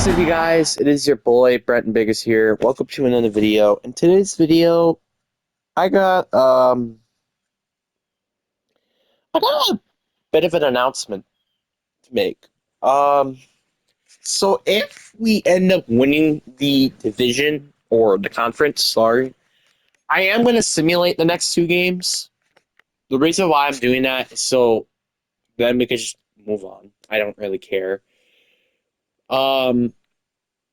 up, you guys? It is your boy Brenton Biggers here. Welcome to another video. In today's video, I got a bit of an announcement to make. So if we end up winning the division or the conference, sorry, I am going to simulate the next two games. The reason why I'm doing that is so then we can just move on. I don't really care. Um,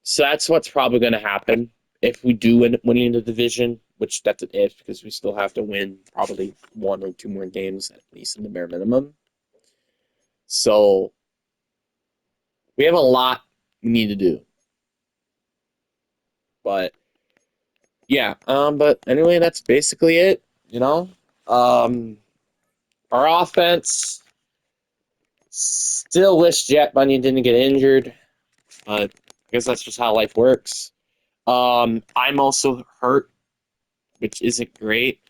So that's what's probably going to happen if we do end up winning the division, which that's an if because we still have to win probably one or two more games at least in the bare minimum. So we have a lot we need to do. But yeah, but anyway, that's basically it, you know? Um our offense still wish Jet Bunny didn't get injured, but I guess that's just how life works. I'm also hurt, which isn't great.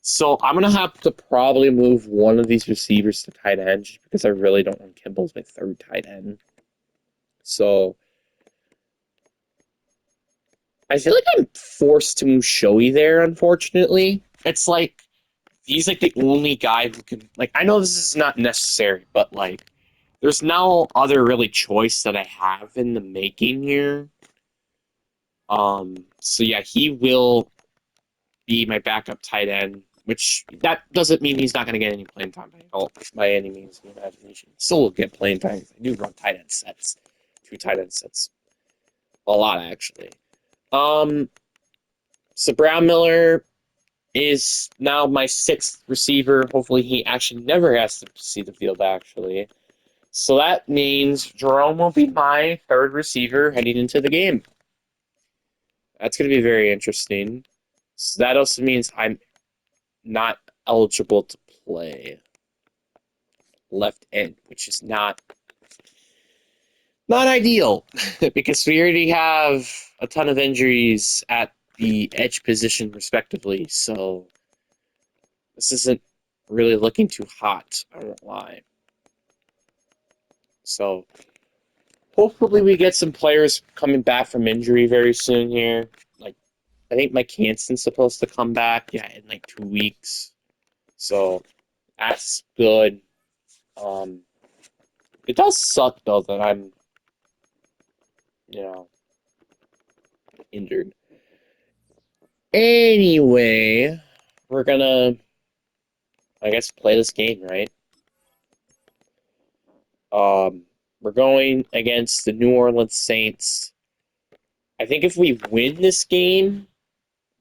So I'm gonna have to probably move one of these receivers to tight end just because I really don't want Kimball as my third tight end. So I feel like I'm forced to move Shoei there, unfortunately. It's like he's like the only guy who can I know this is not necessary, but there's no other really choice that I have in the making here. So yeah, he will be my backup tight end, which that doesn't mean he's not going to get any playing time by any means of the imagination. He still will get playing time. I do run tight end sets, two tight end sets, a lot actually. So Brown Miller is now my sixth receiver. Hopefully, he actually never has to see the field actually. So that means Jerome will be my third receiver heading into the game. That's going to be very interesting. So that also means I'm not eligible to play left end, which is not ideal because we already have a ton of injuries at the edge position respectively. So this isn't really looking too hot, I won't lie. So hopefully we get some players coming back from injury very soon here. I think Mike Hanson's supposed to come back, yeah, in 2 weeks. So that's good. Um, it does suck though that I'm, you know, injured. Anyway, we're gonna, I guess, play this game, right? We're going against the New Orleans Saints. I think if we win this game,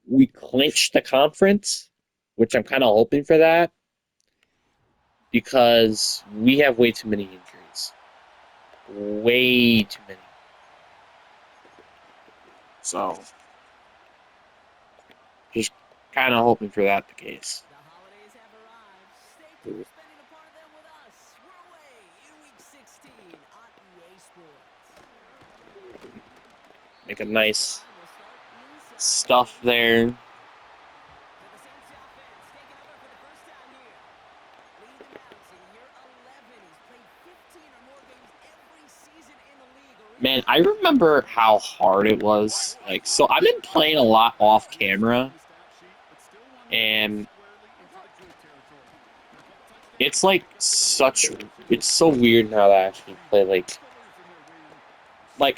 we clinch the conference, which I'm kind of hoping for that because we have way too many injuries. Way too many. So, just kind of hoping for that the case. The holidays have arrived. Stay tuned, spending a part of them with us. We're away in Week 16 on EA Sports. Make a This nice drive will start inside the stuff 50. there. So the Saints offense taking over for the first time here. Leading them out in year 11. He's played 15 or more games every season in the league. Man, I remember how hard it was. So I've been playing a lot off camera, and it's it's so weird now that I actually play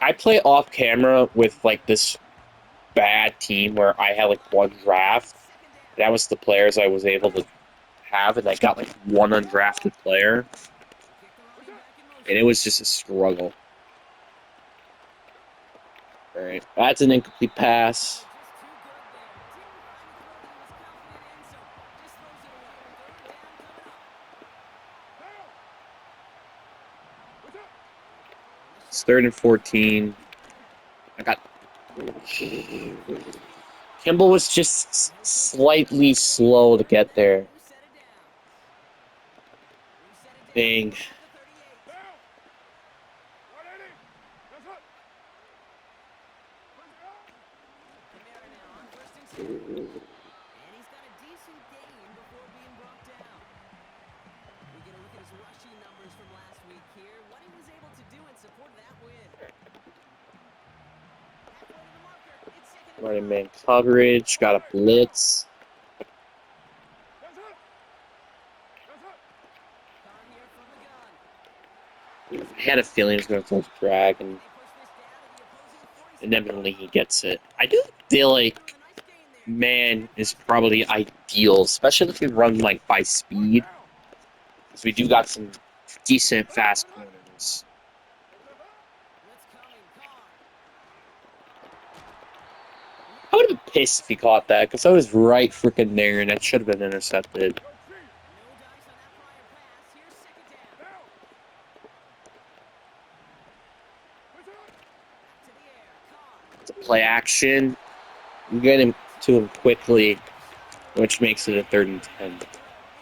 I play off camera with this bad team where I had one draft. That was the players I was able to have, and I got one undrafted player, and it was just a struggle. All right, that's an incomplete pass. It's 3rd and 14. I got Kimball was just slightly slow to get there. Dang. And he's got a decent gain before being brought down. We get a look at his rushing numbers from last week here. What he was able to do in support of that win. Running man coverage. Got a blitz. I had a feeling he was going to throw the drag, and inevitably he gets it. I do feel like man is probably ideal, especially if we run like by speed, because we do got some decent fast corners. I would have been pissed if he caught that, because I was right freaking there, and that should have been intercepted. It's a play action. We get him to him quickly, which makes it a 3rd and 10.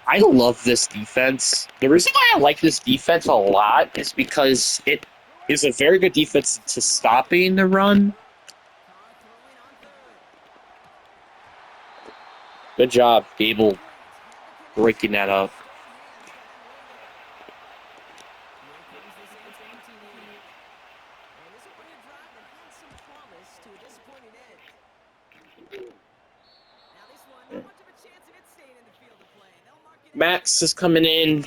I love this defense. The reason why I like this defense a lot is because it is a very good defense to stopping the run. Good job, Gable, breaking that up. Max is coming in,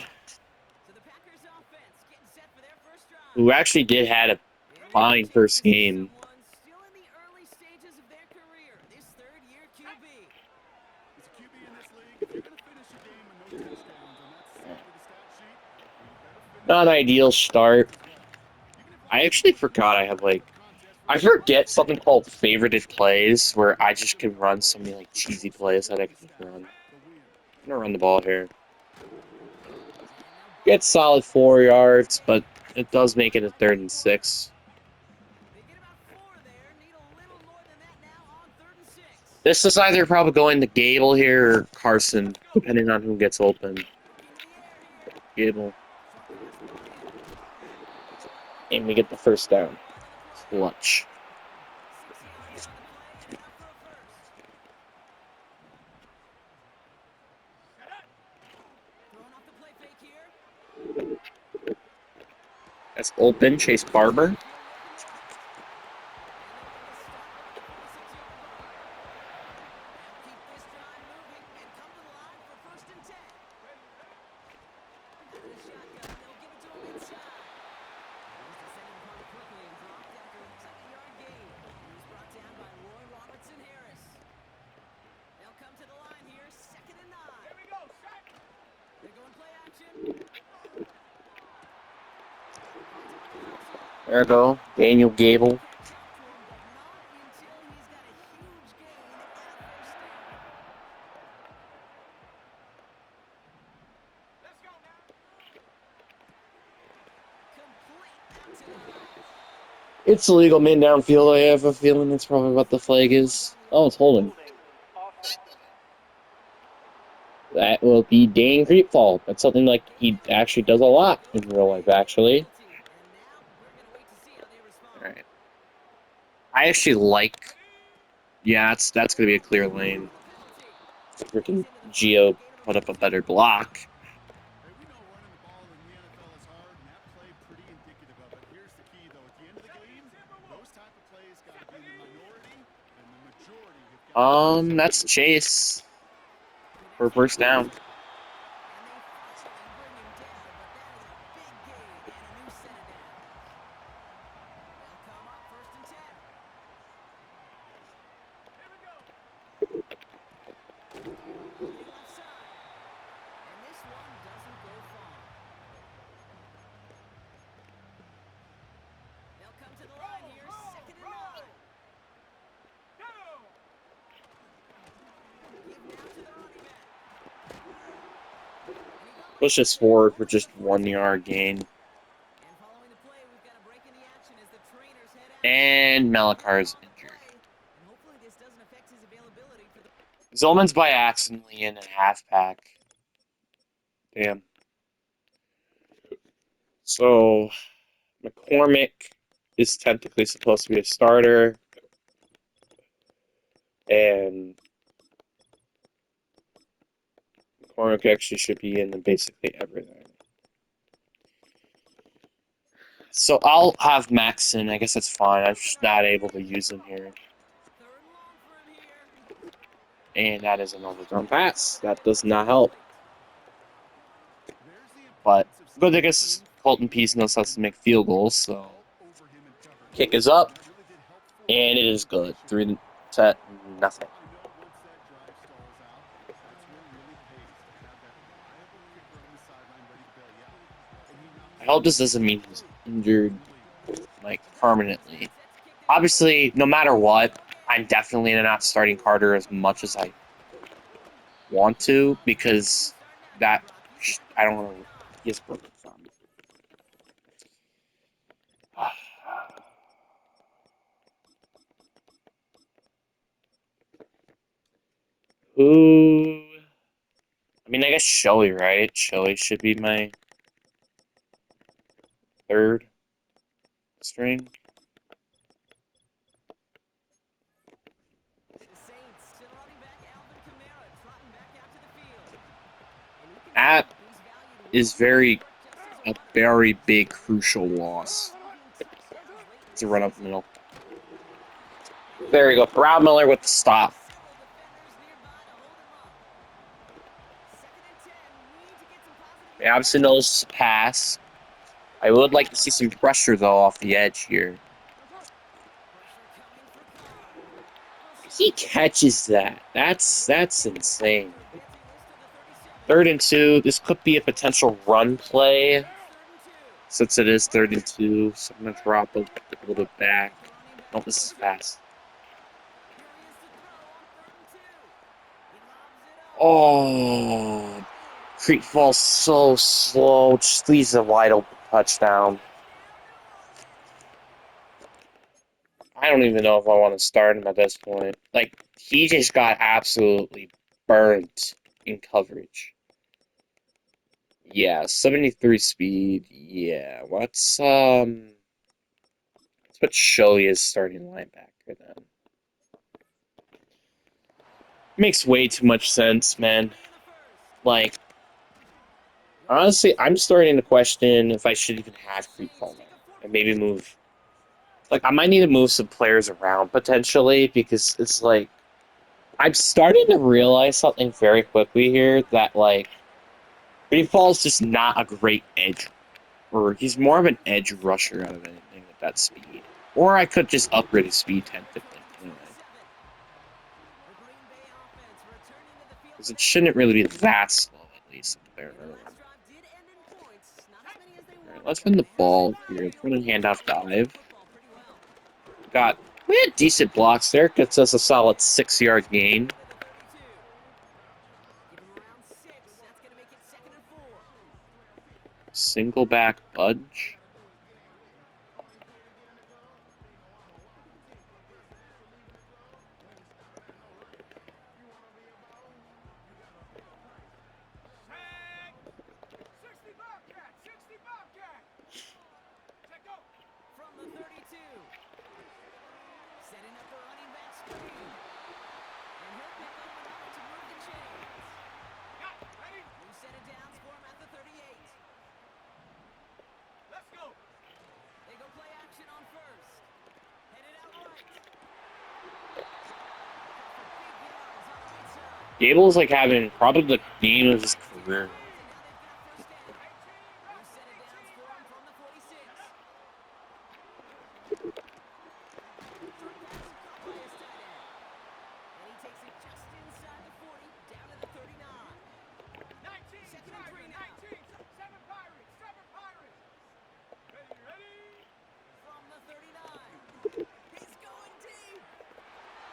who actually did had a fine first game. Not ideal start. I actually forgot I have I forget something called favorited plays where I just can run so many like cheesy plays that I can run. I'm gonna run the ball here. Get solid 4 yards, but it does make it a 3rd and 6. This is either probably going to Gable here or Carson, depending on who gets open. Gable. And we get the first down. Clutch. That's open. Chase Barber. There we go. Daniel Gable. It's illegal man downfield. I have a feeling that's probably what the flag is. Oh, it's holding. That will be Dane Creepfall. That's something like he actually does a lot in real life, actually. Alright. I actually like... Yeah, that's going to be a clear lane. Freaking Gio put up a better block. That's Chase for first down. Push us forward for just 1 yard gain. And Malakar's injured. Zolman's by accidentally in a halfback. Damn. So McCormick is technically supposed to be a starter. And McCormick actually should be in basically everything. So I'll have Maxon. I guess that's fine. I'm just not able to use him here. And that is an overthrown pass. That does not help. But I guess Colton Peace knows how to make field goals, so kick is up, and it is good. 3-0. I hope this doesn't mean he's injured, like, permanently. Obviously, no matter what, I'm definitely not starting Carter as much as I want to, because that, I don't want to, he has broken thumb. Who? I mean, I guess Shelly, right? Shelly should be my third string. That is a very big, crucial loss. It's a run up the middle. There you go. Rob Miller with the stop. He obviously knows to pass. I would like to see some pressure, though, off the edge here. He catches that. That's insane. 3rd and 2. This could be a potential run play. Since it is 3rd and 2, so I'm going to drop a little bit back. Oh, this is fast. Oh, Creek falls so slow. Just leaves a wide open touchdown. I don't even know if I want to start him at this point. Like, he just got absolutely burnt in coverage. Yeah, 73 speed. Yeah, let's put Shoei as starting linebacker then. Makes way too much sense, man. Like, honestly, I'm starting to question if I should even have Creek fall now. And maybe move. Like, I might need to move some players around potentially, because it's like I'm starting to realize something very quickly here that, like, Creek Fall's just not a great edge. Or he's more of an edge rusher out of anything with that speed. Or I could just upgrade his speed 10, 15. Anyway. Because it shouldn't really be that slow, at least. Right, let's run the ball here. Let's run a handoff dive. We had decent blocks there. Gets us a solid 6-yard gain. Single back budge. Gable's like having probably the game of his career.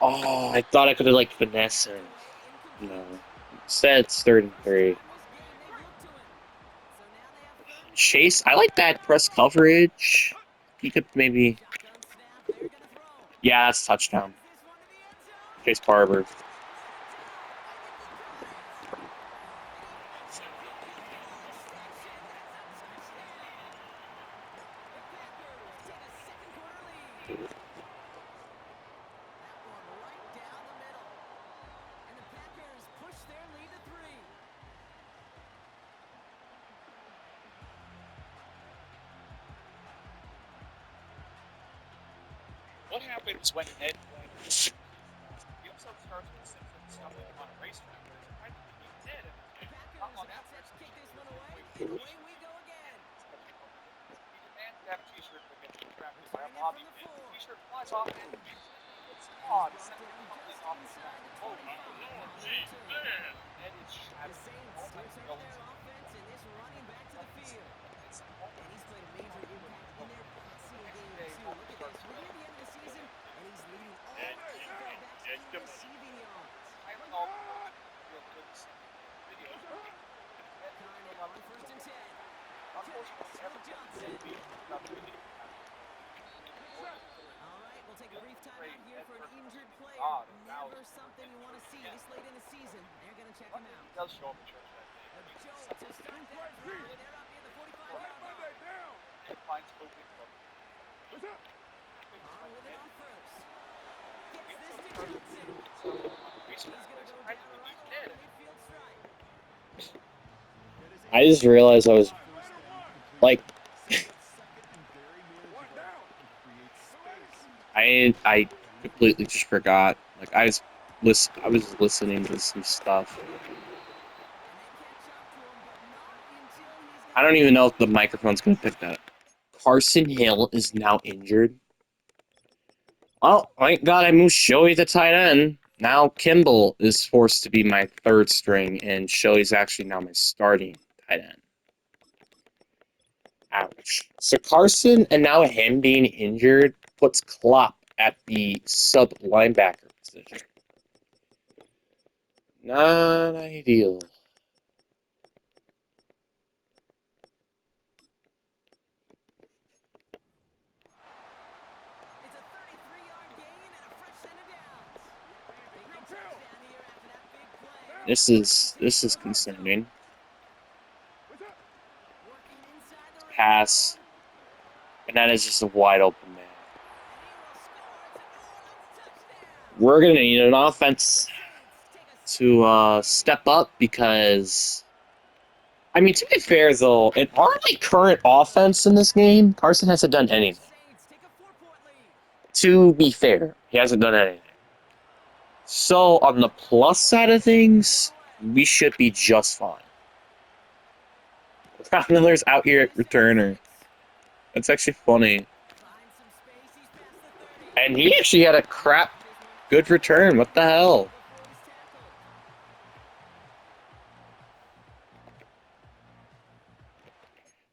Oh, I thought I could have like finesse him. No. Instead, it's 3rd and 3. Chase, I like that press coverage. He could maybe. Yeah, that's touchdown. Chase Barber. What happens when Ed The Packers about set to kick this one away, and away we go again. Returning it from the 4. And he's brought down just inside the 25 on the return. The Saints switch up their offense, and this running back to the field. And he's played a major impact in their passing game, too. Look at this. We're near the end of the season, and he's leading all the quarterbacks in receiving yards. Carnett on 1st and 10. Johnson. All right, we'll take a brief timeout here for an injured player. Never something you want to see this late in the season. They're going to check him out. A jolt to start that drive. They're up near the 45-yard line. On with it on 1st. Gets this to Johnson. He's going to go down right along the midfield stripe. I just realized I was like, I completely just forgot. Like I was listening to some stuff. I don't even know if the microphone's gonna pick that up. Carson Hill is now injured. Oh, thank God I moved Shoei to tight end. Now Kimball is forced to be my 3rd string, and Shoei's actually now my starting tight end. Ouch. So Carson, and now him being injured, puts Klopp at the sub linebacker position. Not ideal. It's a 33-yard gain and a fresh set of downs. Big touchdown here after that big play. This is concerning. Working inside the Pass. And that is just a wide open man. We're gonna need an offense to step up because, I mean, to be fair though, in our like current offense in this game, Carson hasn't done anything. To be fair, he hasn't done anything. So on the plus side of things, we should be just fine. Scott Miller's out here at returner. That's actually funny. And he actually had a good return. What the hell?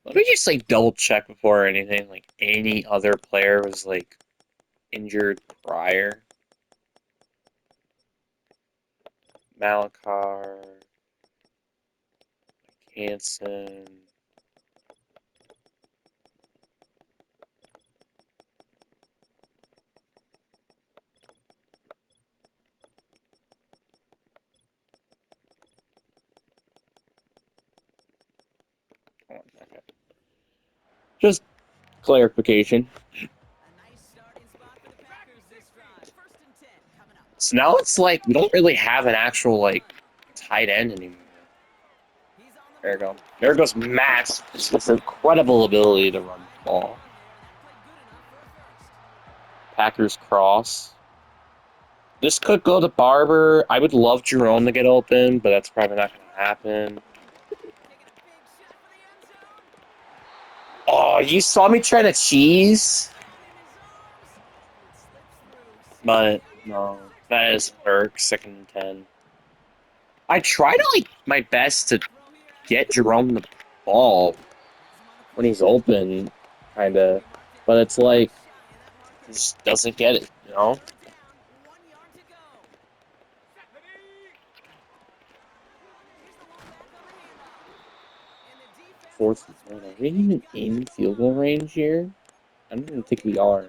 Let me just like double check before anything. Like any other player was like injured prior. Malakar, Hansen. Just clarification. So now it's like we don't really have an actual like tight end anymore. There you go. There goes Max. This incredible ability to run the ball. Packers cross. This could go to Barber. I would love Jerome to get open, but that's probably not going to happen. Oh, you saw me trying to cheese? But, no. That is Burke, 2nd and 10. I try to, like, my best to get Jerome the ball when he's open, kind of. But it's like, he just doesn't get it, you know? Fourth and 1. Are we even in field goal range here? I don't even think we are.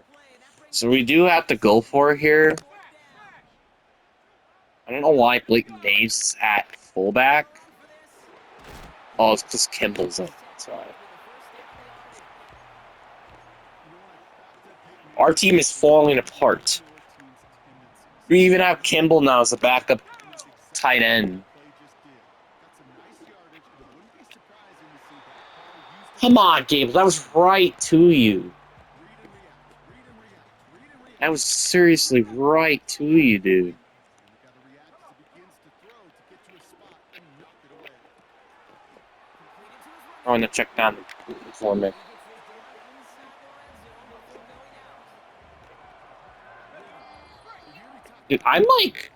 So we do have to go for it here. I don't know why Blake Naves at fullback. Oh, it's because Kimball's on that side. Our team is falling apart. We even have Kimball now as a backup tight end. Come on, Gable. That was right to you. That was seriously right to you, dude. Throwing the check down to McCormick. Dude, I'm like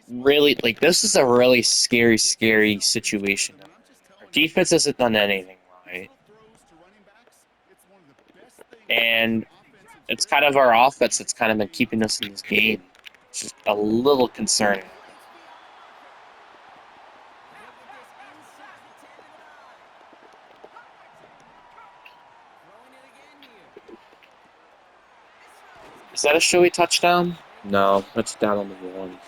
really like this is a really scary situation. Our defense hasn't done anything right, and it's kind of our offense that's kind of been keeping us in this game. It's just a little concerning. Is that a showy touchdown? No, that's down on the one.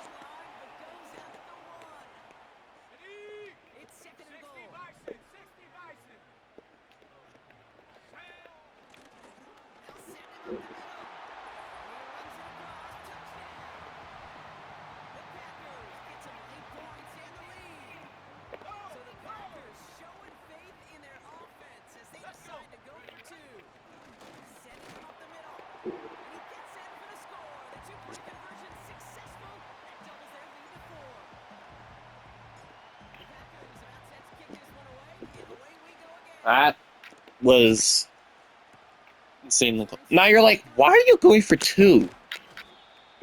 That was insane. Now you're like, why are you going for two?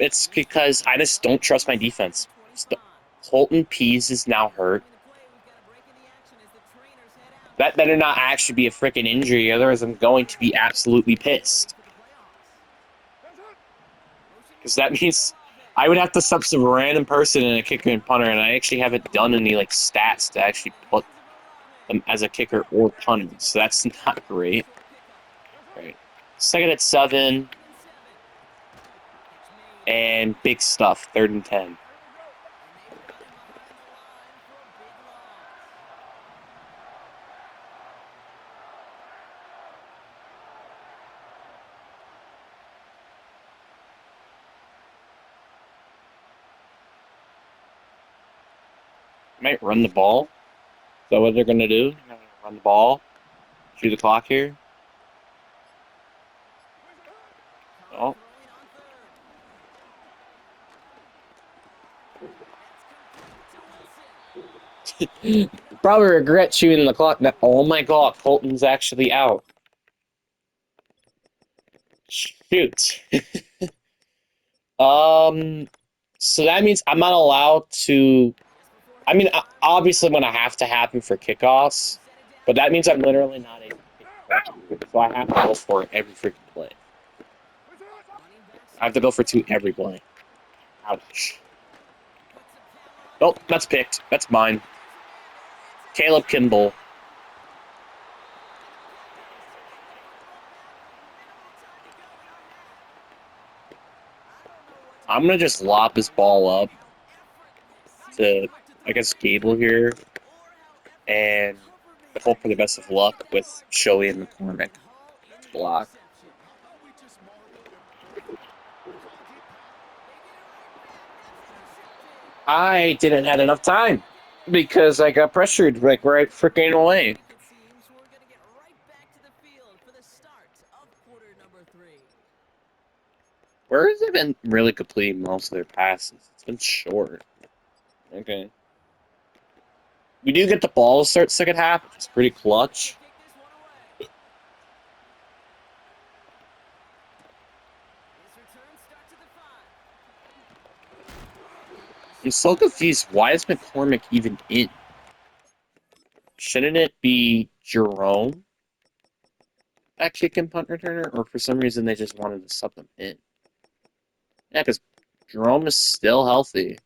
It's because I just don't trust my defense. Colton Pease is now hurt. That better not actually be a freaking injury, otherwise I'm going to be absolutely pissed. Because that means I would have to sub some random person in a kicker and punter, and I actually haven't done any like stats to actually put them as a kicker or punter, so that's not great. Right. Second at 7. And big stuff, 3rd and 10. Might run the ball. Is that what they're going to do? Run the ball? Shoot the clock here? Oh. Probably regret shooting the clock. Oh my god, Colton's actually out. Shoot. So that means I'm not allowed to. I mean, obviously, I'm going to have to happen for kickoffs, but that means I'm literally not able to kick. So I have to go for every freaking play. I have to go for 2 every play. Ouch. Nope, that's picked. That's mine. Caleb Kimball. I'm going to just lob this ball up to, I guess, Gable here. And hope for the best of luck with Shoei and McCormick to block. I didn't have enough time because I got pressured like right freaking away. Where has it been really completing most of their passes? It's been short. Okay. We do get the ball to start second half. It's pretty clutch. I'm so confused. Why is McCormick even in? Shouldn't it be Jerome at kick and punt returner? Or for some reason they just wanted to sub them in? Yeah, because Jerome is still healthy.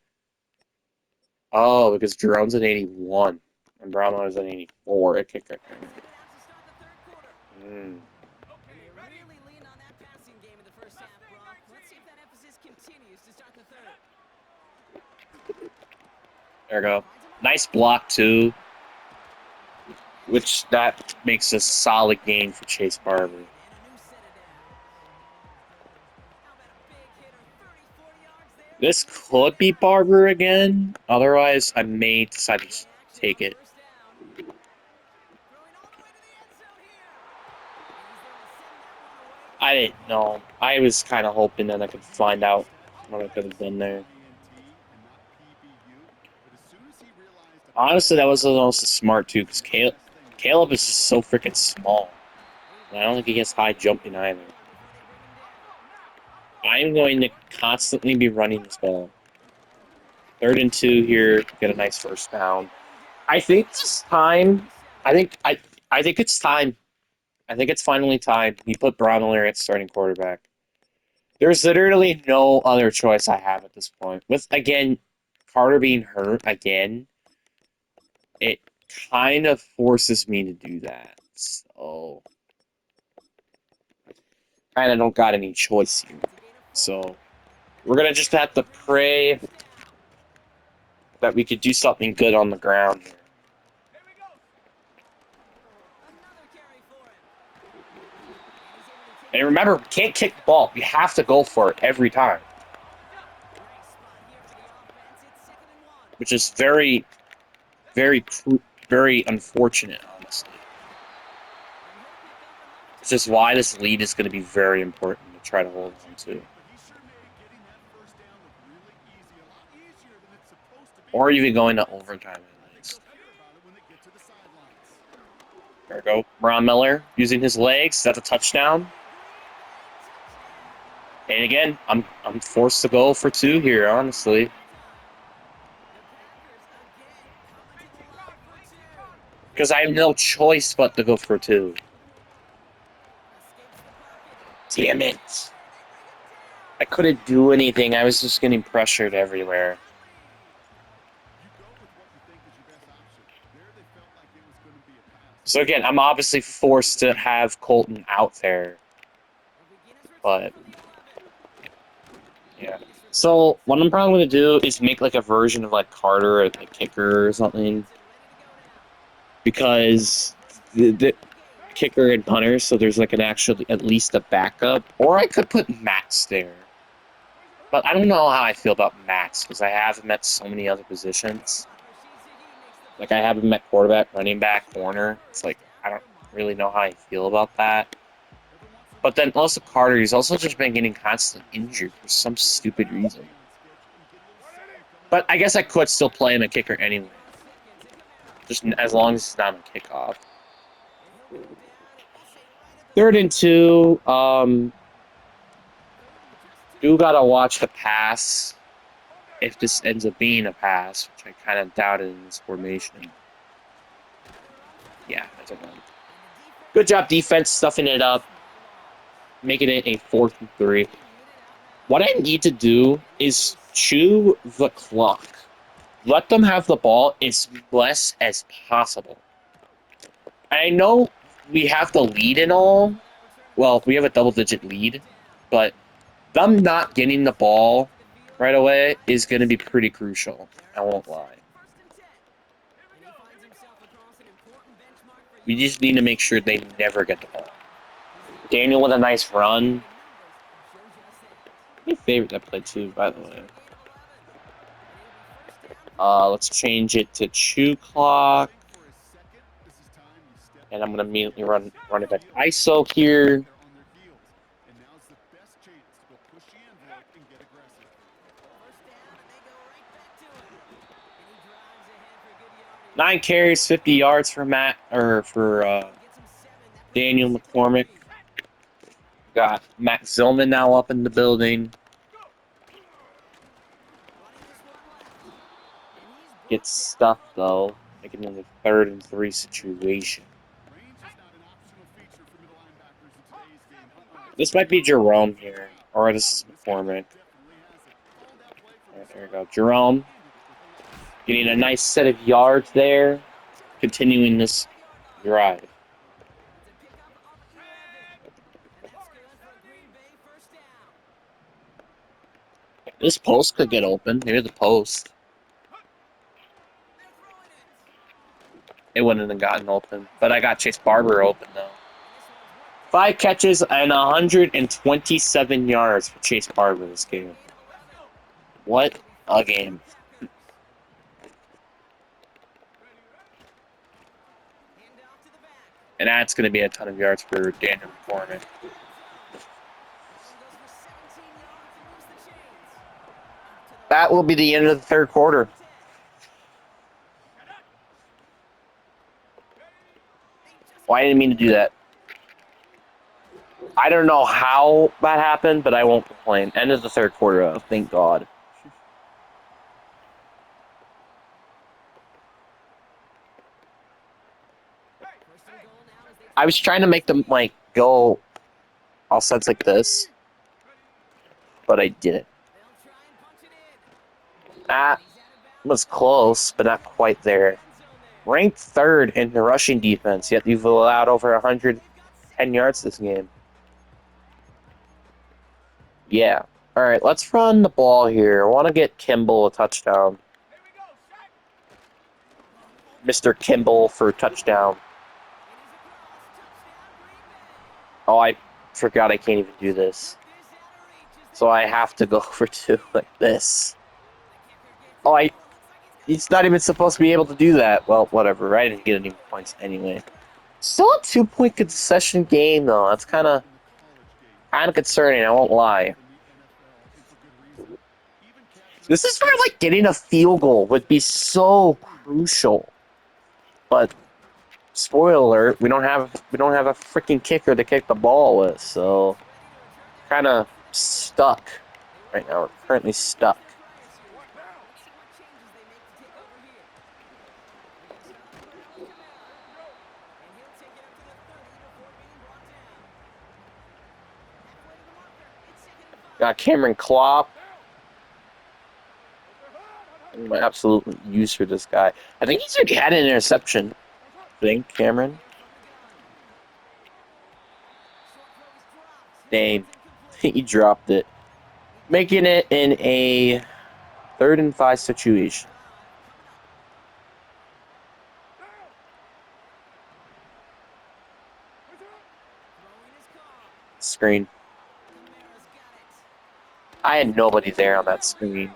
Oh, because Jerome's at 81 and Brownlow is at 84 at kick returner. There we go. Nice block, too. Which, that makes a solid gain for Chase Barber. This could be Barber again. Otherwise, I may decide to take it. I didn't know. I was kind of hoping that I could find out what I could have done there. Honestly, that was almost smart too, because Caleb is just so freaking small. And I don't think he has high jumping either. I'm going to constantly be running this ball. 3rd and 2 here, get a nice first down. I think it's time. I think it's time. I think it's finally time. You put Braun O'Leary at starting quarterback. There's literally no other choice I have at this point. With again, Carter being hurt again, it kind of forces me to do that. So kind of don't got any choice here. So we're gonna just have to pray that we could do something good on the ground here. And remember, we can't kick the ball. We have to go for it every time. Which is very, very unfortunate, honestly. Which is why this lead is going to be very important to try to hold on to. Or even going to overtime at least. There we go. Braun Miller using his legs. That's a touchdown. And again, I'm forced to go for 2 here, honestly. Because I have no choice but to go for 2. Damn it. I couldn't do anything. I was just getting pressured everywhere. So again, I'm obviously forced to have Colton out there. But yeah. So what I'm probably going to do is make like a version of like Carter, a kicker or something. Because the kicker and punter, so there's like an actually at least a backup. Or I could put Max there. But I don't know how I feel about Max because I have him at so many other positions. Like I have him at quarterback, running back, corner. It's like I don't really know how I feel about that. But then also Carter, he's also just been getting constantly injured for some stupid reason. But I guess I could still play him a kicker anyway. Just as long as it's not a kickoff. 3rd and 2. Do gotta watch the pass. If this ends up being a pass, which I kind of doubted in this formation. Yeah, I don't know. Good job, defense, stuffing it up, making it a 4th and 3. What I need to do is chew the clock. Let them have the ball as less as possible. I know we have the lead and all. Well, we have a double-digit lead, but them not getting the ball right away is going to be pretty crucial. I won't lie. We just need to make sure they never get the ball. Daniel with a nice run. My favorite that play too, by the way. Let's change it to chew clock. And I'm going to immediately run it back ISO here. 9 carries, 50 yards for Daniel McCormick. Got Matt Zillman now up in the building. Gets stuffed though, making it a 3rd and 3 situation. This might be Jerome here, or this is McCormick. Right, there we go. Jerome getting a nice set of yards there, continuing this drive. This post could get open. Here's the post. It wouldn't have gotten open, but I got Chase Barber open though. 5 catches and 127 yards for Chase Barber this game. What a game. And that's going to be a ton of yards for Daniel McCormick. That will be the end of the 3rd quarter. Oh, I didn't mean to do that. I don't know how that happened, but I won't complain. End of the third quarter, though. Thank God. First and goal now as they I was trying to make them, like, go all sets like this, but I didn't. they'll try and punch it in. That He's out of bounds. was close, but not quite there. End zone there. Ranked third in the rushing defense, yet you've allowed over They've got 110 yards this game. Yeah. All right, let's run the ball here. I want to get Kimball a touchdown. Mr. Kimball for a touchdown. And he's across. Touchdown, Green Bay. Oh, I forgot I can't even do this. Took this out of reach as So I have to go for two like this. the kicker gets Oh, it. Looks like he's not even supposed to be able to do that. Well, whatever. I didn't get any points anyway. Still a 2-point concession game, though. That's kind of concerning. I won't lie. This is where like getting a field goal would be so crucial. But spoiler alert, we don't have a freaking kicker to kick the ball with, so kind of stuck right now. We're currently stuck. Got Cameron Klopp. I'm an absolute use for this guy. I think he's already had an interception. I think Cameron. Dang, he dropped it, making it in a 3rd and 5 situation. Screen. I had nobody there on that screen.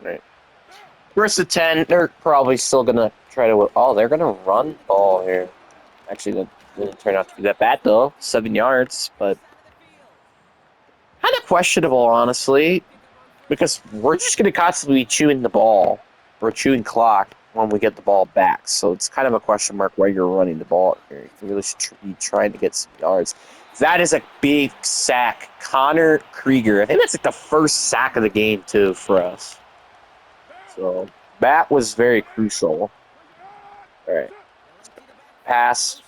Right. First and 10. They're probably still gonna try to. Oh, they're gonna run ball here. Actually, that didn't turn out to be that bad though. 7 yards, but kind of questionable, honestly, because we're just gonna constantly be chewing the ball. We're chewing clock when we get the ball back, so it's kind of a question mark where you're running the ball here. You really should be trying to get some yards. That is a big sack. Connor Krieger. I think that's like the first sack of the game, too, for us. So that was very crucial. All right. Pass.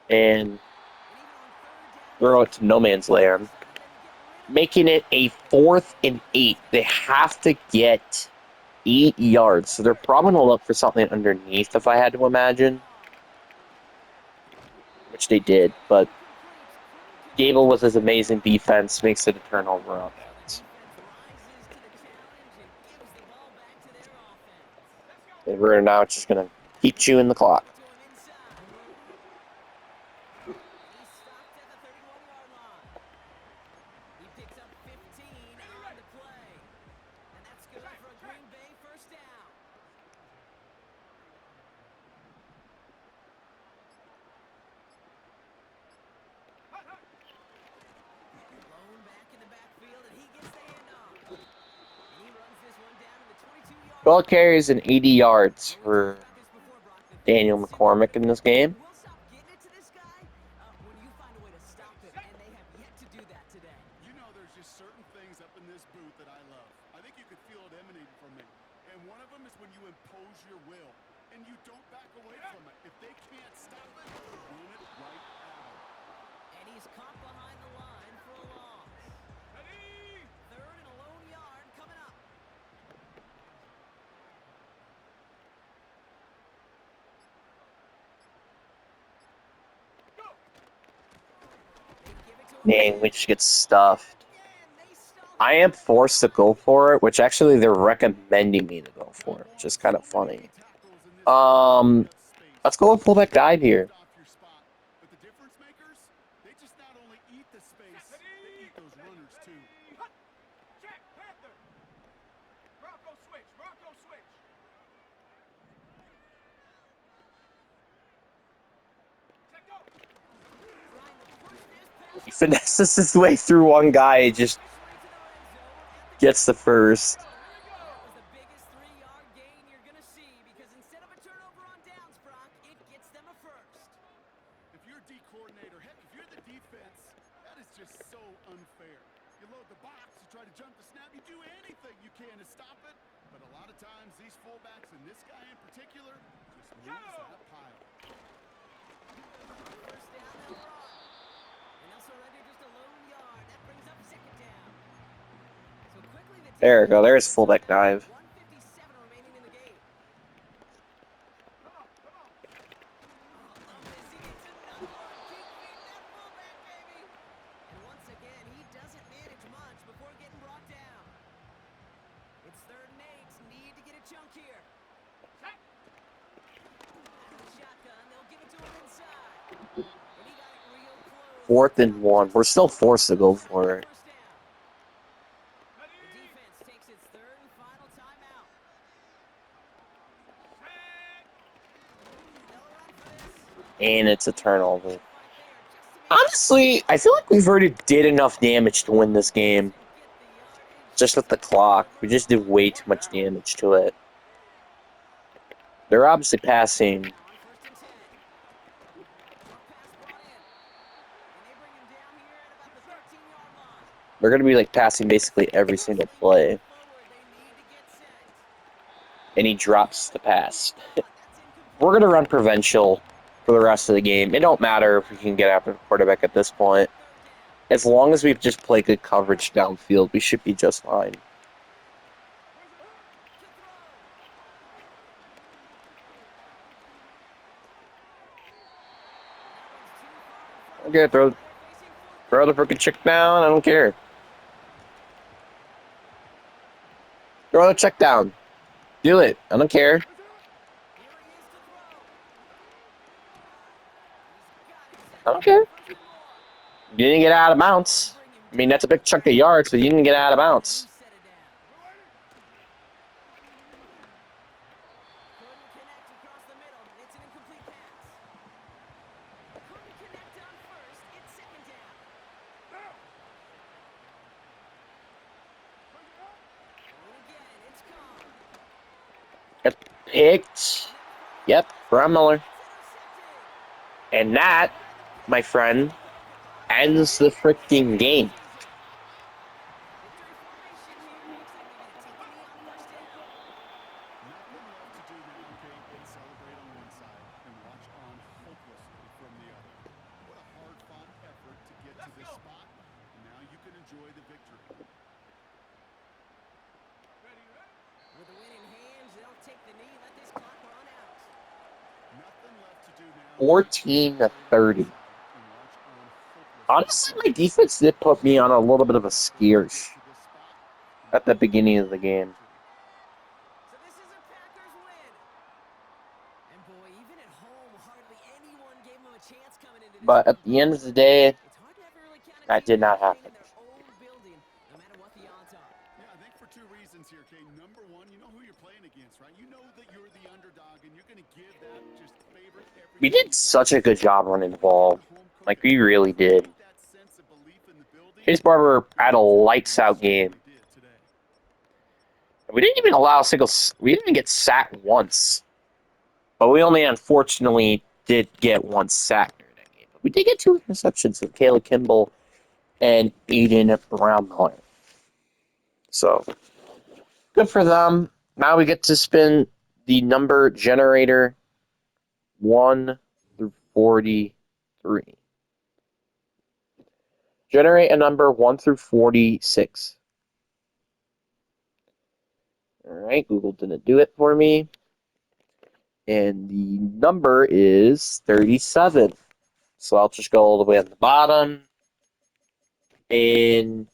And throw it to no man's land. Making it a 4th and 8. They have to get 8 yards. So they're probably going to look for something underneath, if I had to imagine. Which they did, but Gable with his amazing defense makes it a turnover on that. And we're now just going to keep chewing the clock. Ball carries and 80 yards for Daniel McCormick in this game. You know, there's just certain things up in this booth that I love. I think you could feel it emanating from me. And one of them is when you impose your will and you don't back away from it. If they can't stop it, run it right out. And he's caught behind the line for a loss. 3rd and a lone yard coming up. Dang, we just get stuffed. I am forced to go for it, which actually they're recommending me to go for it, which is kind of funny. Let's go with fullback dive here. But the difference makers, they just not only eat the space, they eat those runners too. Check, Panther. Bronco switch, Bronco switch. Check go. He finesses his way through one guy, just gets the first. That was the biggest 3-yard gain you're going to see because instead of a turnover on downs, Brock, it gets them a first. If you're a D coordinator, heck, if you're the defense, that is just so unfair. You load the box, you try to jump the snap, you do anything you can to stop it. But a lot of times, these fullbacks, and this guy in particular, just moves that pile. First down, they'll run. And they'll surrender just a lone yard. That brings up second down. So quickly the There we defense go. There's gets fullback it down dive. with 1:57 remaining in the game. Oh, love this. He gets another one. Keep feeding that fullback, baby. And once again, he doesn't manage much before getting brought down. It's 3rd and 8. Need to get a chunk here. Out of the shotgun, they'll give it to him inside. And he got it real close. 4th and 1. We're still forced to go for it. First down. The defense takes its 3rd and final timeout. They'll run for this. And it's a turnover. Fight there just to make Honestly, I feel like we've already did enough damage to win this game. get the yardage. Just with the clock. We just did way too much damage to it. They're obviously passing. Now on 1st and 10. Pass brought in. And they bring him down here at about the 13-yard line. They're going to be like passing basically every single play. Forward, they need to get set. And he drops the pass. That's incomplete. We're going to run provincial for the rest of the game. It don't matter if we can get after the quarterback at this point. As long as we just play good coverage downfield, we should be just fine. Okay, throw the freaking check down. I don't care. Throw the check down. Do it. I don't care. I don't care. You didn't get out of bounds. I mean, that's a big chunk of yards, but you didn't get out of bounds. Couldn't connect across the middle. It's an incomplete pass. Couldn't connect on first. It's second down. And again, it's gone. Got picked. Yep, Ron Miller. And that, my friend, ends the freaking game. Nothing left to do now, Kate, but celebrate on one side and watch on hopelessly from the other. What a hard-fought effort to get to this spot, and now you can enjoy the victory. With the win in hands, they'll take the knee, let this clock run out. Nothing left to do now. 14 to 30. And watch on hopelessly. Honestly, my defense did put me on a little bit of a skiers at the beginning of the game. So this is a Packers win. And boy, even at home, hardly anyone gave them a chance coming into this But at the end of the day, It's hard to ever really count a that team did not out happen. in their own building, no matter what the odds are. Yeah, I think for two reasons here, Kate. Number one, you know who you're playing against, right? You know that you're the underdog, and you're going to give that just favorite everything. We did such a good job running the ball. Like, we really did. That sense of belief in the building. Chase Barber had a lights out game. They did today. We didn't even allow a single. We didn't even get sacked once. But we only unfortunately did get one sack during that game. But we did get 2 interceptions of Caleb Kimball and Aiden Brown Miller. So, good for them. Now we get to spin the number generator 1 through 43. Generate a number 1 through 46. Alright, Google didn't do it for me. And the number is 37. So I'll just go all the way on the bottom and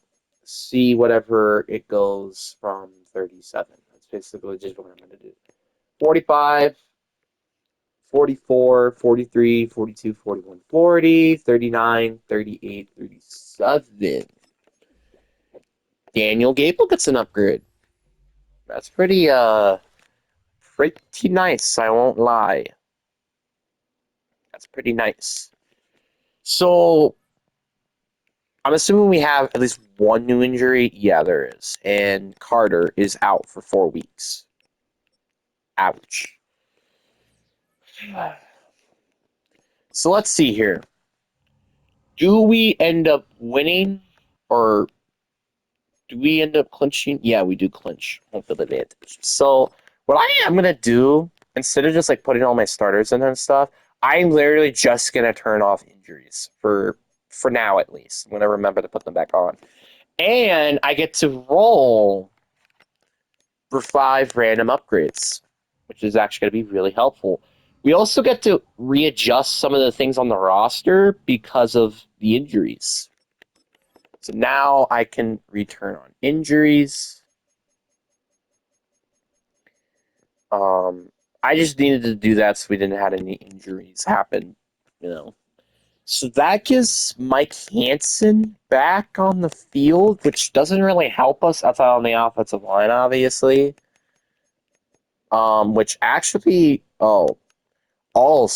see whatever it goes from 37. That's basically just what I'm going to do. 45, 44, 43, 42, 41, 40, 39, 38, 37. Daniel Gable gets an upgrade. That's pretty nice, I won't lie. That's pretty nice. So, I'm assuming we have at least one new injury. Yeah, there is. And Carter is out for 4 weeks. Ouch. So let's see here. Do we end up winning or do we end up clinching? Yeah, we do clinch home field advantage. So what I am gonna do, instead of just like putting all my starters in and stuff, I'm literally just gonna turn off injuries for now at least. I'm gonna remember to put them back on. And I get to roll for 5 random upgrades, which is actually gonna be really helpful. We also get to readjust some of the things on the roster because of the injuries. So now I can return on injuries. I just needed to do that so we didn't have any injuries happen, you know. So that gives Mike Hansen back on the field, which doesn't really help us outside on the offensive line, obviously. Which actually, so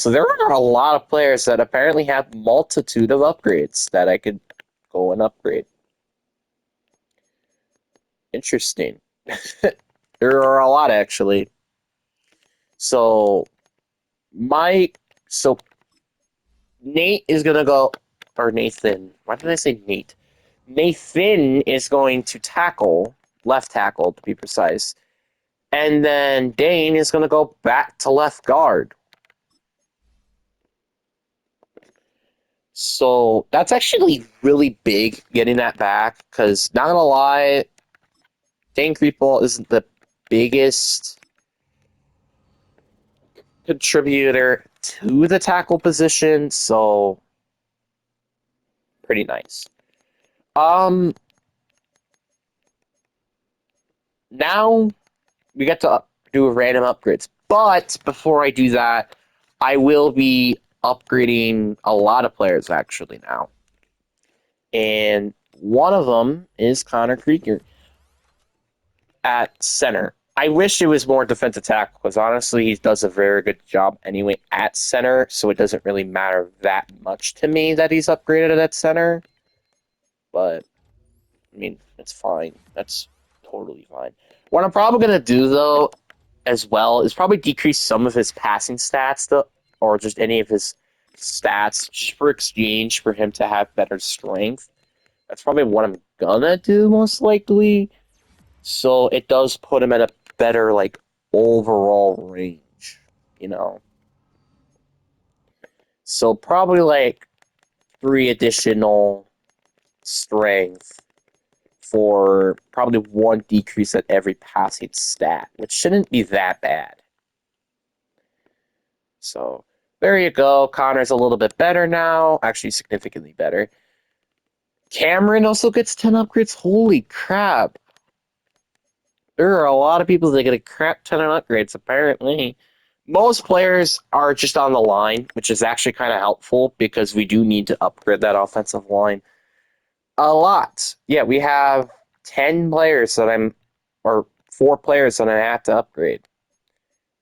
there are a lot of players that apparently have multitude of upgrades that I could go and upgrade. Interesting. There are a lot actually. So Nate is gonna go, or Nathan. Why did I say Nate? Nathan is going to tackle, left tackle to be precise, and then Dane is gonna go back to left guard. So that's actually really big getting that back because not gonna lie, Dane Creeple isn't the biggest contributor to the tackle position, so pretty nice. Now we get to do a random upgrades, but before I do that, I will be upgrading a lot of players actually now, and one of them is Connor Krieger at center. I wish it was more defensive tackle because honestly, he does a very good job anyway at center, so it doesn't really matter that much to me that he's upgraded at center. But I mean, it's fine. That's totally fine. What I'm probably gonna do though, as well, is probably decrease some of his passing stats, though, or just any of his stats, just for exchange for him to have better strength. That's probably what I'm gonna do most likely. So it does put him at a better like overall range, you know. So probably like 3 additional strength for probably 1 decrease at every passing stat, which shouldn't be that bad. So there you go. Connor's a little bit better now, actually significantly better. Cameron also gets 10 upgrades. Holy crap. There are a lot of people that get a crap ton of upgrades, apparently. Most players are just on the line, which is actually kind of helpful because we do need to upgrade that offensive line a lot. Yeah, we have 10 players or 4 players that I have to upgrade.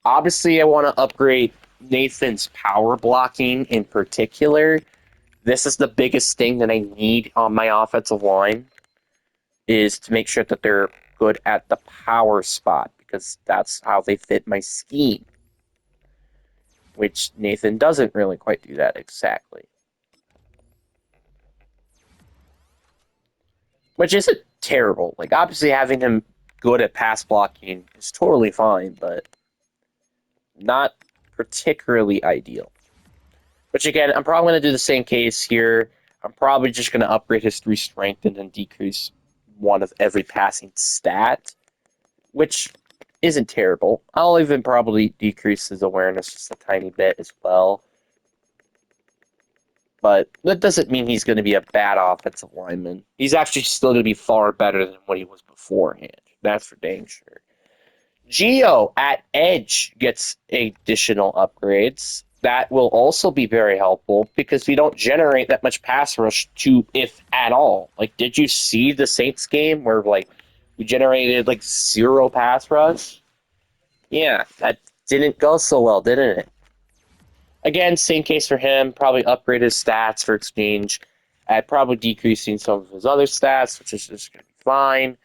Obviously, I want to upgrade Nathan's power blocking in particular. This is the biggest thing that I need on my offensive line, is to make sure that they're good at the power spot because that's how they fit my scheme, which Nathan doesn't really quite do that exactly. Which isn't terrible. Like, obviously, having him good at pass blocking is totally fine, but not particularly ideal. Which, again, I'm probably going to do the same case here. I'm probably just going to upgrade his 3 strength and then decrease 1 of every passing stat, which isn't terrible. I'll even probably decrease his awareness just a tiny bit as well. But that doesn't mean he's going to be a bad offensive lineman. He's actually still going to be far better than what he was beforehand. That's for dang sure. Geo at edge gets additional upgrades. That will also be very helpful because we don't generate that much pass rush if at all. Like, did you see the Saints game where, like, we generated, like, 0 pass rush? Yeah, that didn't go so well, didn't it? Again, same case for him. Probably upgrade his stats for exchange. at probably decreasing some of his other stats, which is just going to be fine.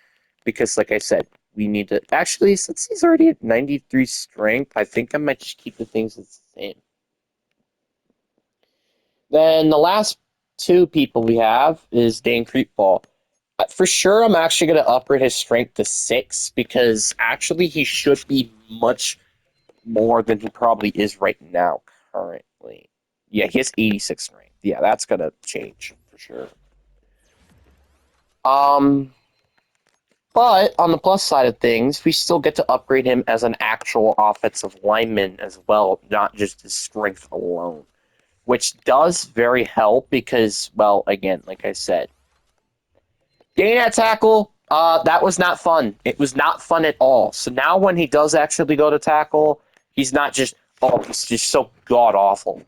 Because, like I said, we need to... Actually, since he's already at 93 strength, I think I might just keep the things the same. Then the last two people we have is Dan Creepball. For sure, I'm actually going to upgrade his strength to 6 because actually he should be much more than he probably is right now currently. Yeah, he has 86 strength. Yeah, that's going to change for sure. But on the plus side of things, we still get to upgrade him as an actual offensive lineman as well, not just his strength alone, which does very help because, well, again, like I said, getting that tackle, that was not fun. It was not fun at all. So now when he does actually go to tackle, he's not just, he's just so god-awful.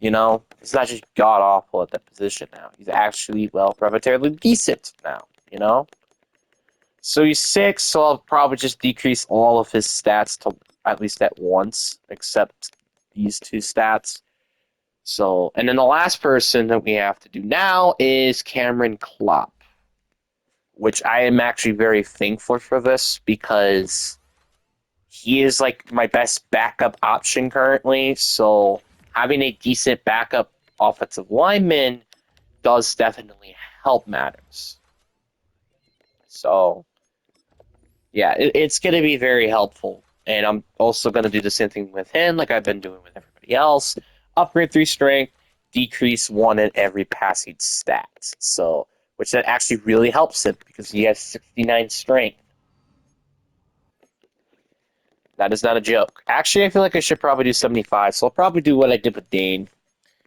You know? He's not just god-awful at that position now. He's actually, well, prematurely decent now, you know? So he's 6, so I'll probably just decrease all of his stats to at least at once, except these two stats. So, and then the last person that we have to do now is Cameron Klopp, which I am actually very thankful for this because he is like my best backup option currently. So having a decent backup offensive lineman does definitely help matters. So yeah, it's going to be very helpful. And I'm also going to do the same thing with him, like I've been doing with everybody else. Upgrade 3 strength, decrease 1 in every passing stat. So, which that actually really helps him because he has 69 strength. That is not a joke. Actually, I feel like I should probably do 75, so I'll probably do what I did with Dane.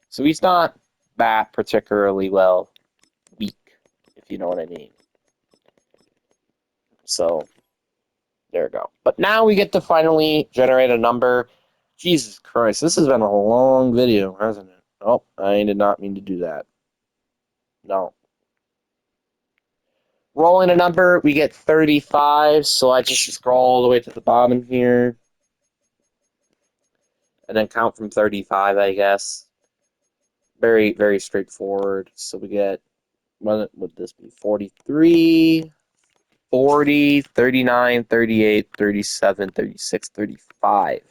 So he's not that particularly, well, weak, if you know what I mean. So, there we go. But now we get to finally generate a number. Jesus Christ, this has been a long video, hasn't it? Oh, I did not mean to do that. No. Rolling a number, we get 35, so I just scroll all the way to the bottom here. And then count from 35, I guess. Very, very straightforward. So we get, what would this be? 43, 40, 39, 38, 37, 36, 35.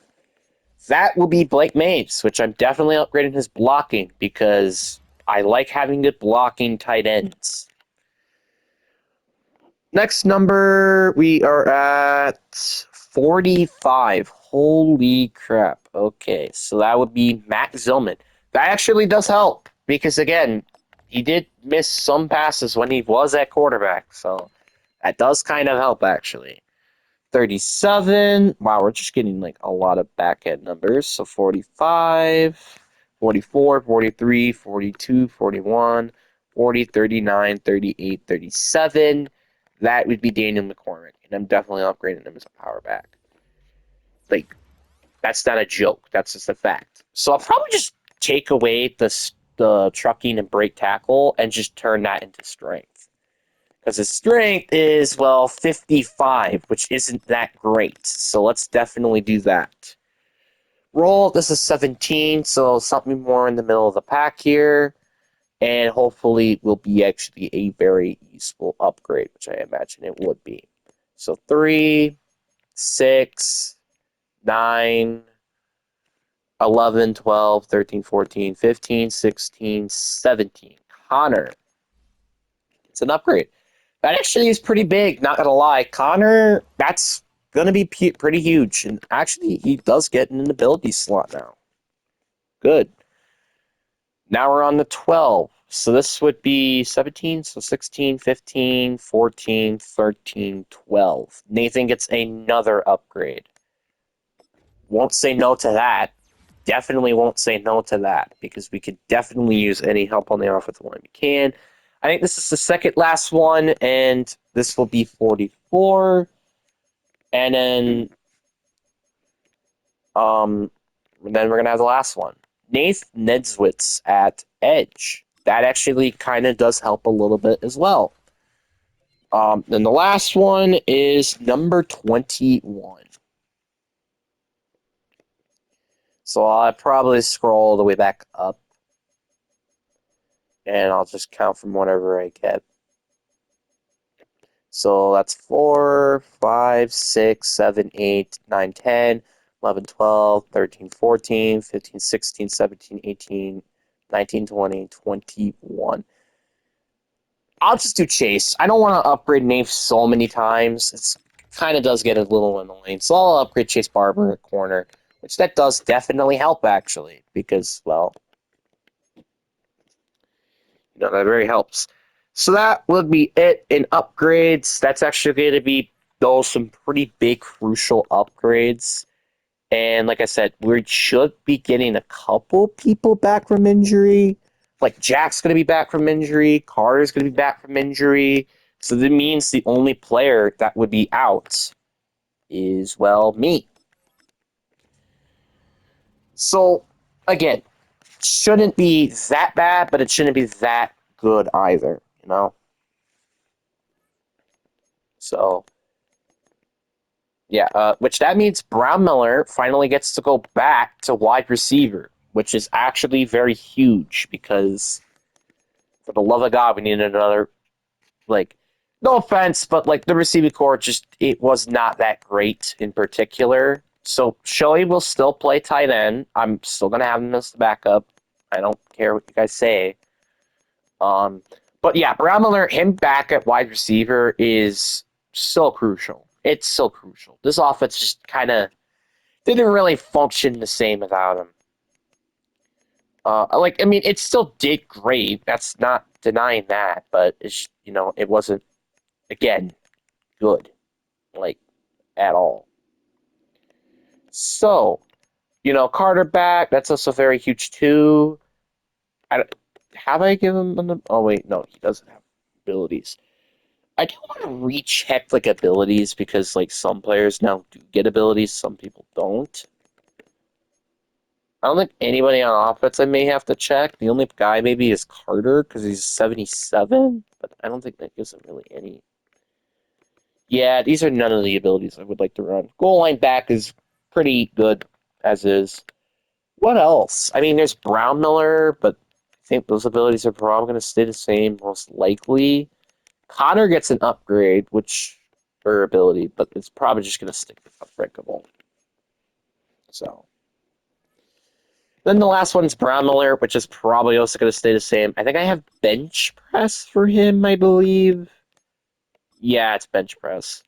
That will be Blake Maves, which I'm definitely upgrading his blocking because I like having good blocking tight ends. Next number, we are at 45. Holy crap. Okay, so that would be Matt Zillman. That actually does help because, again, he did miss some passes when he was at quarterback, so that does kind of help, actually. 37. Wow, we're just getting like a lot of back end numbers. So 45, 44, 43, 42, 41, 40, 39, 38, 37. That would be Daniel McCormick, and I'm definitely upgrading him as a power back. Like, that's not a joke. That's just a fact. So I'll probably just take away the trucking and break tackle and just turn that into strength. Because his strength is, well, 55, which isn't that great. So let's definitely do that. Roll, this is 17, so something more in the middle of the pack here. And hopefully will be actually a very useful upgrade, which I imagine it would be. So 3, 6, 9, 11, 12, 13, 14, 15, 16, 17. Connor. It's an upgrade. That actually is pretty big, not gonna lie. Connor, that's gonna be pretty huge. And actually, he does get an ability slot now. Good. Now we're on the 12. So this would be 17, so 16, 15, 14, 13, 12. Nathan gets another upgrade. Won't say no to that. Definitely won't say no to that because we could definitely use any help on the offensive line we can. I think this is the second last one, and this will be 44. And then we're going to have the last one. Nath Nedzwitz at Edge. That actually kind of does help a little bit as well. Then the last one is number 21. So I'll probably scroll all the way back up. and I'll just count from whatever I get. So that's 4, 5, 6, 7, 8, 9, 10, 11, 12, 13, 14, 15, 16, 17, 18, 19, 20, 21. I'll just do Chase. I don't want to upgrade Nave so many times. It's kind of does get a little annoying. So I'll upgrade Chase Barber at corner, which that does definitely help, actually, because, well, that very helps. So that would be it in upgrades. That's actually going to be, though, some pretty big, crucial upgrades. And like I said, we should be getting a couple people back from injury. Like Jack's going to be back from injury. Carter's going to be back from injury. So that means the only player that would be out is, well, me. So, again, shouldn't be that bad, but it shouldn't be that good either, you know? So, yeah, which that means Brown Miller finally gets to go back to wide receiver, which is actually very huge because, for the love of God, we need another, like, no offense, but, like, the receiving core just, it was not that great in particular. So, Shoei will still play tight end. I'm still going to have him as the backup. I don't care what you guys say. But yeah, Brown Miller, him back at wide receiver is so crucial. It's so crucial. This offense just kind of didn't really function the same without him. I mean, it still did great. That's not denying that, but it's it wasn't again good, like at all. So, Carter back. That's also very huge too. Have I given him? Oh wait, no, he doesn't have abilities. I do want to recheck like abilities because like some players now do get abilities, some people don't. I don't think anybody on offense I may have to check. The only guy maybe is Carter because he's 77, but I don't think that gives him really any. Yeah, these are none of the abilities I would like to run. Goal line back is pretty good as is. What else? I mean, there's Brown Miller, but I think those abilities are probably going to stay the same most likely. Connor gets an upgrade, which or ability, but it's probably just going to stick with unbreakable. So then the last one's Brown Miller, which is probably also going to stay the same. I think I have bench press for him, I believe. Yeah, it's bench press.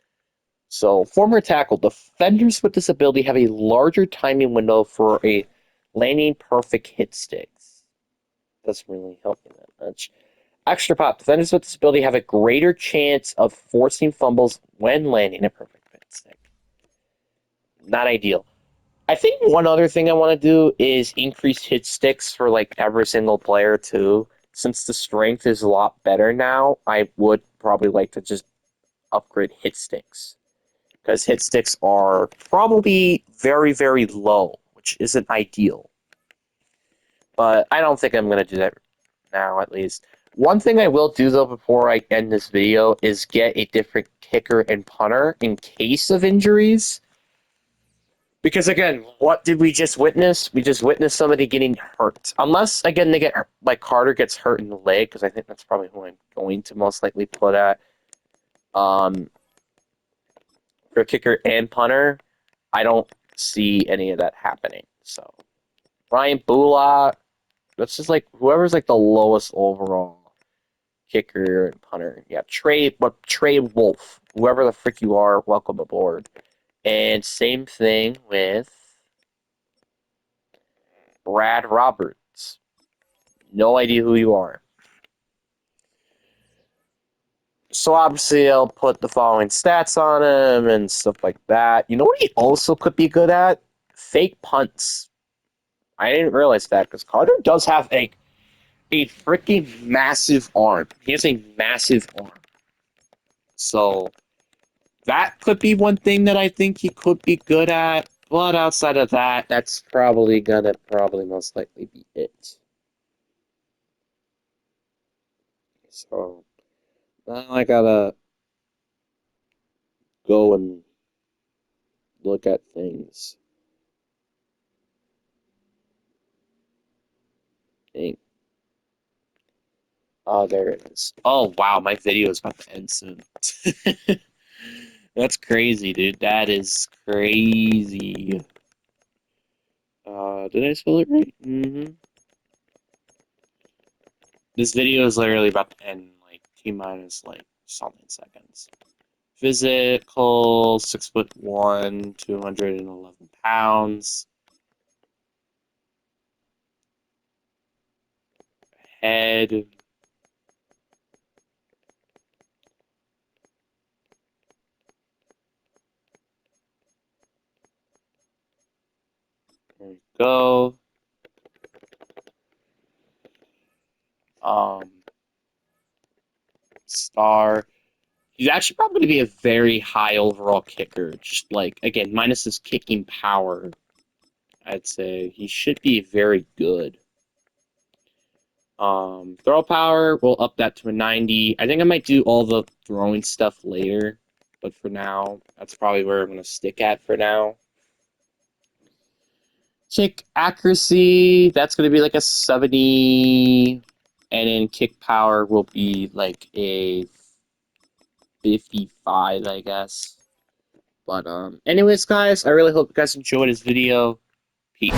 So former tackle defenders with this ability have a larger timing window for a landing perfect hit sticks. Doesn't really help me that much. Extra pop. Defenders with this ability have a greater chance of forcing fumbles when landing a perfect hit stick. Not ideal. I think one other thing I want to do is increase hit sticks for like every single player too. Since the strength is a lot better now, I would probably like to just upgrade hit sticks. Because hit sticks are probably very, very low, which isn't ideal. But I don't think I'm going to do that now, at least. One thing I will do, though, before I end this video is get a different kicker and punter in case of injuries. Because, again, what did we just witness? We just witnessed somebody getting hurt. Unless, again, they get like Carter gets hurt in the leg, because I think that's probably who I'm going to most likely put at. For kicker and punter, I don't see any of that happening. So, Ryan Bula, that's just like whoever's like the lowest overall kicker and punter. Yeah, Trey Wolf, whoever the frick you are, welcome aboard. And same thing with Brad Roberts. No idea who you are. So obviously I'll put the following stats on him and stuff like that. You know what he also could be good at? Fake punts. I didn't realize that because Carter does have a freaking massive arm. He has a massive arm. So that could be one thing that I think he could be good at. But outside of that, that's probably gonna most likely be it. So now I gotta go and look at things. Dang. Oh, there it is. Oh, wow, my video is about to end soon. That's crazy, dude. That is crazy. Did I spell it right? Mm-hmm. This video is literally about to end in like T minus like something seconds. Physical, 6'1", 211 pounds. Head. There we go. Um, Star. He's actually probably going to be a very high overall kicker. Just like, again, minus his kicking power, I'd say he should be very good. Throw power, we'll up that to a 90. I think I might do all the throwing stuff later, but for now, that's probably where I'm going to stick at for now. Kick accuracy, that's going to be like a 70, and then kick power will be like a 55, I guess. But anyways, guys, I really hope you guys enjoyed this video. Peace.